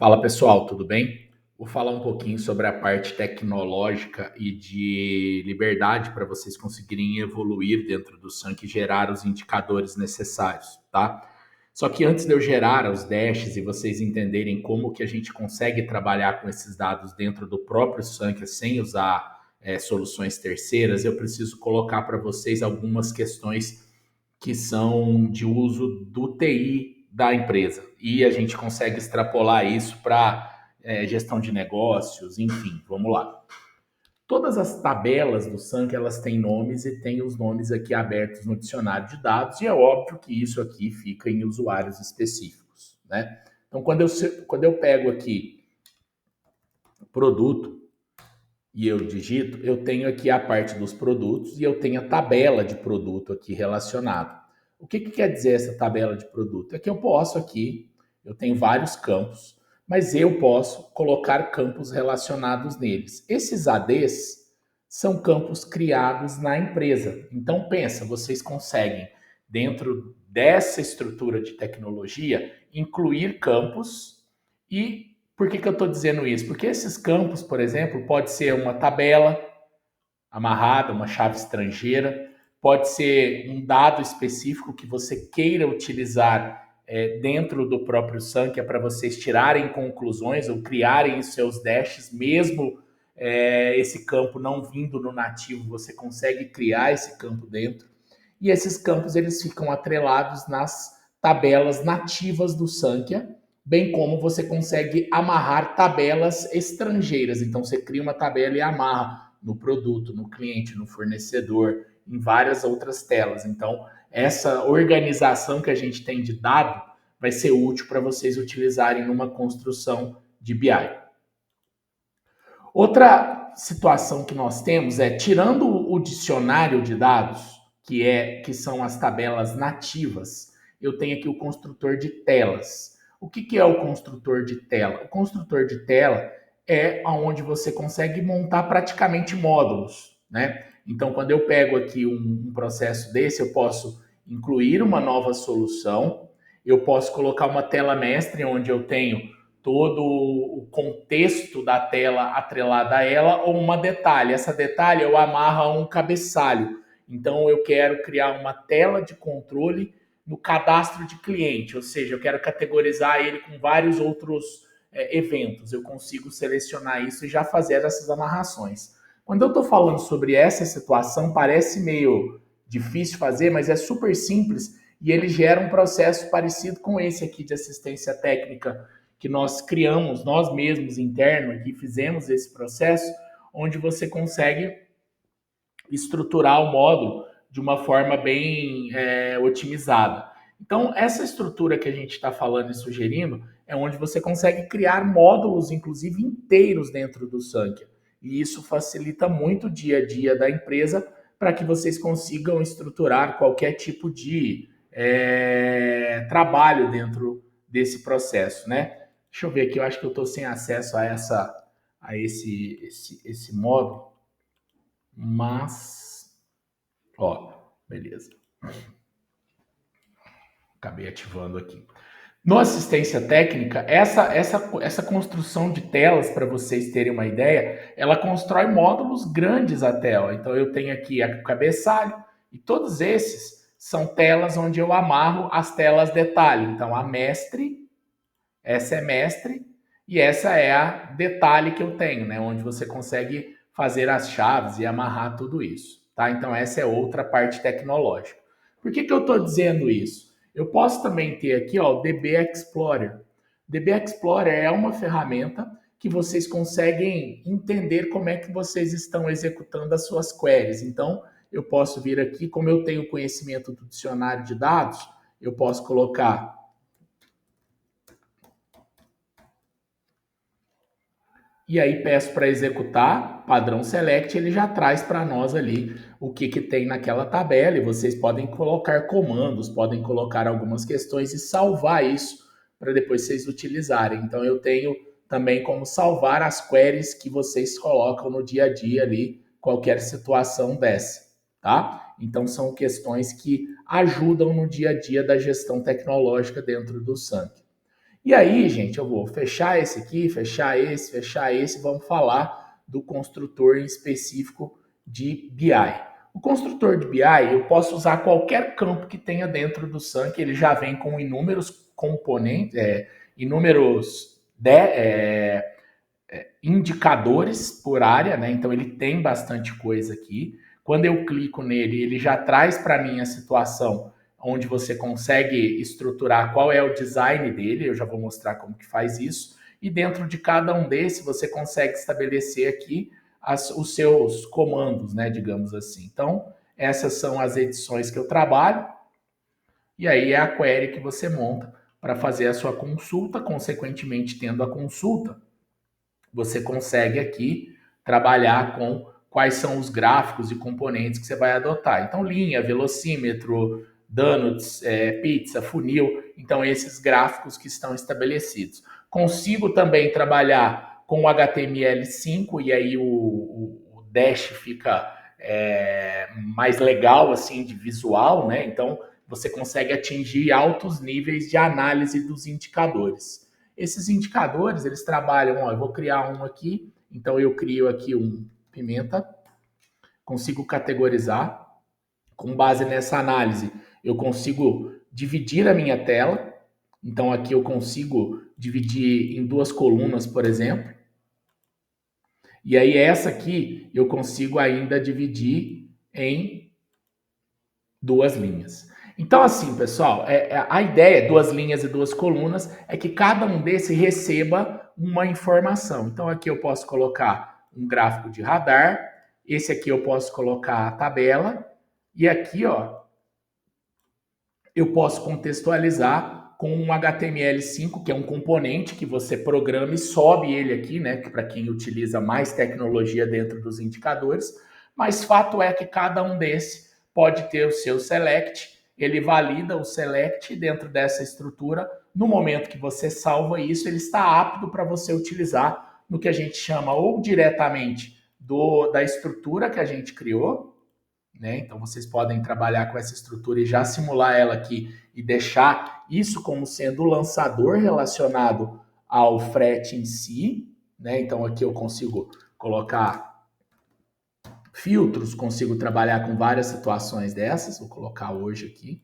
Fala pessoal, tudo bem? Vou falar um pouquinho sobre a parte tecnológica e de liberdade para vocês conseguirem evoluir dentro do Sank e gerar os indicadores necessários, tá? Só que antes de eu gerar os dashes e vocês entenderem como que a gente consegue trabalhar com esses dados dentro do próprio Sank sem usar soluções terceiras, eu preciso colocar para vocês algumas questões que são de uso do TI da empresa. E a gente consegue extrapolar isso para gestão de negócios, enfim, vamos lá. Todas as tabelas do Sank, elas têm nomes e têm os nomes aqui abertos no dicionário de dados, e é óbvio que isso aqui fica em usuários específicos, né? Então, quando eu pego aqui produto e eu digito, eu tenho aqui a parte dos produtos e eu tenho a tabela de produto aqui relacionado. O que quer dizer essa tabela de produto? É que eu posso aqui, eu tenho vários campos, mas eu posso colocar campos relacionados neles. Esses ADs são campos criados na empresa. Então pensa, vocês conseguem, dentro dessa estrutura de tecnologia, incluir campos e por que eu estou dizendo isso? Porque esses campos, por exemplo, pode ser uma tabela amarrada, uma chave estrangeira, pode ser um dado específico que você queira utilizar dentro do próprio SAM, que é para vocês tirarem conclusões ou criarem os seus dashes, mesmo esse campo não vindo no nativo, você consegue criar esse campo dentro. E esses campos eles ficam atrelados nas tabelas nativas do Sankhya, bem como você consegue amarrar tabelas estrangeiras. Então você cria uma tabela e amarra no produto, no cliente, no fornecedor, em várias outras telas. Então essa organização que a gente tem de dado vai ser útil para vocês utilizarem numa construção de BI. Outra situação que nós temos é, tirando o dicionário de dados, que são as tabelas nativas, eu tenho aqui o construtor de telas. O que é o construtor de tela? O construtor de tela é onde você consegue montar praticamente módulos, né? Então, quando eu pego aqui um processo desse, eu posso incluir uma nova solução, eu posso colocar uma tela mestre onde eu tenho todo o contexto da tela atrelada a ela ou uma detalhe. Essa detalhe eu amarro a um cabeçalho. Então eu quero criar uma tela de controle no cadastro de cliente, ou seja, eu quero categorizar ele com vários outros eventos. Eu consigo selecionar isso e já fazer essas amarrações. Quando eu estou falando sobre essa situação, parece meio difícil fazer, mas é super simples e ele gera um processo parecido com esse aqui de assistência técnica que nós criamos, nós mesmos interno aqui, fizemos esse processo, onde você consegue estruturar o módulo de uma forma bem otimizada. Então, essa estrutura que a gente está falando e sugerindo é onde você consegue criar módulos, inclusive inteiros dentro do Sankhya. E isso facilita muito o dia a dia da empresa para que vocês consigam estruturar qualquer tipo de trabalho dentro desse processo, né? Deixa eu ver aqui, eu acho que eu estou sem acesso a esse módulo, mas ó, beleza. Acabei ativando aqui. No assistência técnica, essa construção de telas, para vocês terem uma ideia, ela constrói módulos grandes até. Ó. Então eu tenho aqui o cabeçalho e todos esses são telas onde eu amarro as telas detalhe. Então a mestre, essa é mestre e essa é a detalhe que eu tenho, né? Onde você consegue fazer as chaves e amarrar tudo isso, tá? Então essa é outra parte tecnológica. Por que eu estou dizendo isso? Eu posso também ter aqui ó, o DB Explorer. DB Explorer é uma ferramenta que vocês conseguem entender como é que vocês estão executando as suas queries. Então, eu posso vir aqui, como eu tenho conhecimento do dicionário de dados, eu posso colocar e aí peço para executar, padrão select, ele já traz para nós ali o que tem naquela tabela e vocês podem colocar comandos, podem colocar algumas questões e salvar isso para depois vocês utilizarem. Então eu tenho também como salvar as queries que vocês colocam no dia a dia ali, qualquer situação dessa, tá? Então são questões que ajudam no dia a dia da gestão tecnológica dentro do Sank. E aí, gente, eu vou fechar esse aqui, fechar esse, vamos falar do construtor em específico de BI. O construtor de BI, eu posso usar qualquer campo que tenha dentro do Sun, que ele já vem com inúmeros componentes, inúmeros indicadores por área, né? Então ele tem bastante coisa aqui. Quando eu clico nele, ele já traz para mim a situação onde você consegue estruturar qual é o design dele. Eu já vou mostrar como que faz isso. E dentro de cada um desses, você consegue estabelecer aqui os seus comandos, né? Digamos assim. Então, essas são as edições que eu trabalho. E aí é a query que você monta para fazer a sua consulta. Consequentemente, tendo a consulta, você consegue aqui trabalhar com quais são os gráficos e componentes que você vai adotar. Então, linha, velocímetro, donuts, pizza, funil. Então, esses gráficos que estão estabelecidos. Consigo também trabalhar com o HTML5 e aí o dash fica mais legal, assim, de visual, né? Então, você consegue atingir altos níveis de análise dos indicadores. Esses indicadores, eles trabalham, ó, eu vou criar um aqui, então eu crio aqui um pimenta, consigo categorizar, com base nessa análise, eu consigo dividir a minha tela, então aqui eu consigo dividir em duas colunas, por exemplo, e aí essa aqui eu consigo ainda dividir em duas linhas. Então, assim, pessoal, a ideia, duas linhas e duas colunas, é que cada um desses receba uma informação. Então, aqui eu posso colocar um gráfico de radar, esse aqui eu posso colocar a tabela, e aqui, ó, eu posso contextualizar com um HTML5, que é um componente que você programa e sobe ele aqui, né, para quem utiliza mais tecnologia dentro dos indicadores, mas fato é que cada um desses pode ter o seu select, ele valida o select dentro dessa estrutura. No momento que você salva isso, ele está apto para você utilizar no que a gente chama ou diretamente da estrutura que a gente criou, né? Então vocês podem trabalhar com essa estrutura e já simular ela aqui e deixar isso como sendo o lançador relacionado ao frete em si, né? Então aqui eu consigo colocar filtros, consigo trabalhar com várias situações dessas. Vou colocar hoje aqui.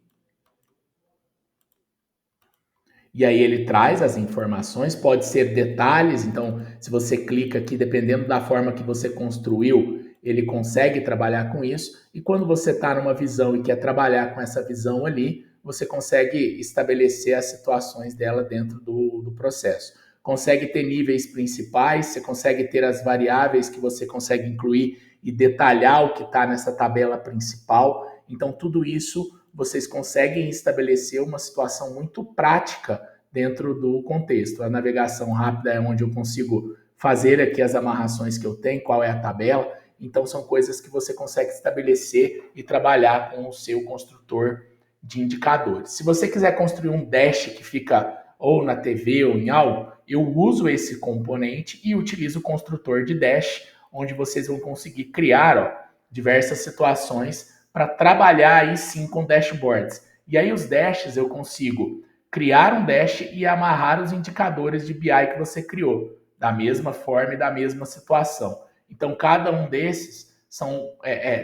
E aí ele traz as informações, pode ser detalhes, então se você clica aqui, dependendo da forma que você construiu, ele consegue trabalhar com isso. E quando você está numa visão e quer trabalhar com essa visão ali, você consegue estabelecer as situações dela dentro do processo. Consegue ter níveis principais, você consegue ter as variáveis que você consegue incluir e detalhar o que está nessa tabela principal. Então, tudo isso vocês conseguem estabelecer uma situação muito prática dentro do contexto. A navegação rápida é onde eu consigo fazer aqui as amarrações que eu tenho, qual é a tabela. Então, são coisas que você consegue estabelecer e trabalhar com o seu construtor de indicadores. Se você quiser construir um dash que fica ou na TV ou em algo, eu uso esse componente e utilizo o construtor de dash, onde vocês vão conseguir criar, ó, diversas situações para trabalhar aí sim com dashboards. E aí os dashes eu consigo criar um dash e amarrar os indicadores de BI que você criou, da mesma forma e da mesma situação. Então, cada um desses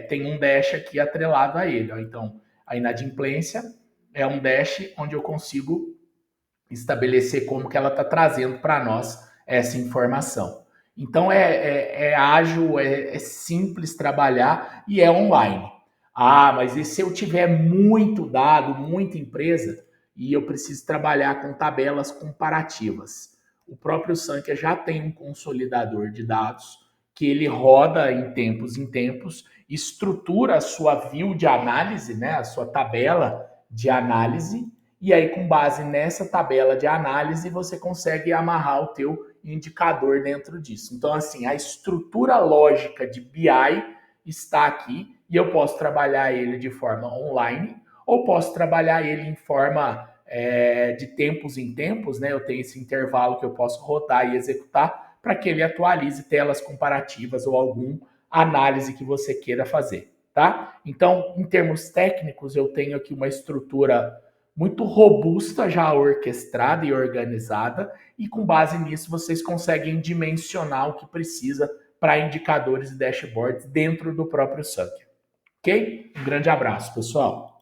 tem um dash aqui atrelado a ele. Ó. Então, a inadimplência é um dash onde eu consigo estabelecer como que ela está trazendo para nós essa informação. Então, é ágil, é simples trabalhar e é online. Ah, mas e se eu tiver muito dado, muita empresa, e eu preciso trabalhar com tabelas comparativas? O próprio Sankia já tem um consolidador de dados que ele roda em tempos, estrutura a sua view de análise, né, a sua tabela de análise, e aí com base nessa tabela de análise você consegue amarrar o teu indicador dentro disso. Então assim, a estrutura lógica de BI está aqui e eu posso trabalhar ele de forma online ou posso trabalhar ele em forma de tempos em tempos, né? Eu tenho esse intervalo que eu posso rodar e executar para que ele atualize telas comparativas ou algum análise que você queira fazer, tá? Então, em termos técnicos, eu tenho aqui uma estrutura muito robusta, já orquestrada e organizada, e com base nisso vocês conseguem dimensionar o que precisa para indicadores e dashboards dentro do próprio Sucker. Ok? Um grande abraço, pessoal.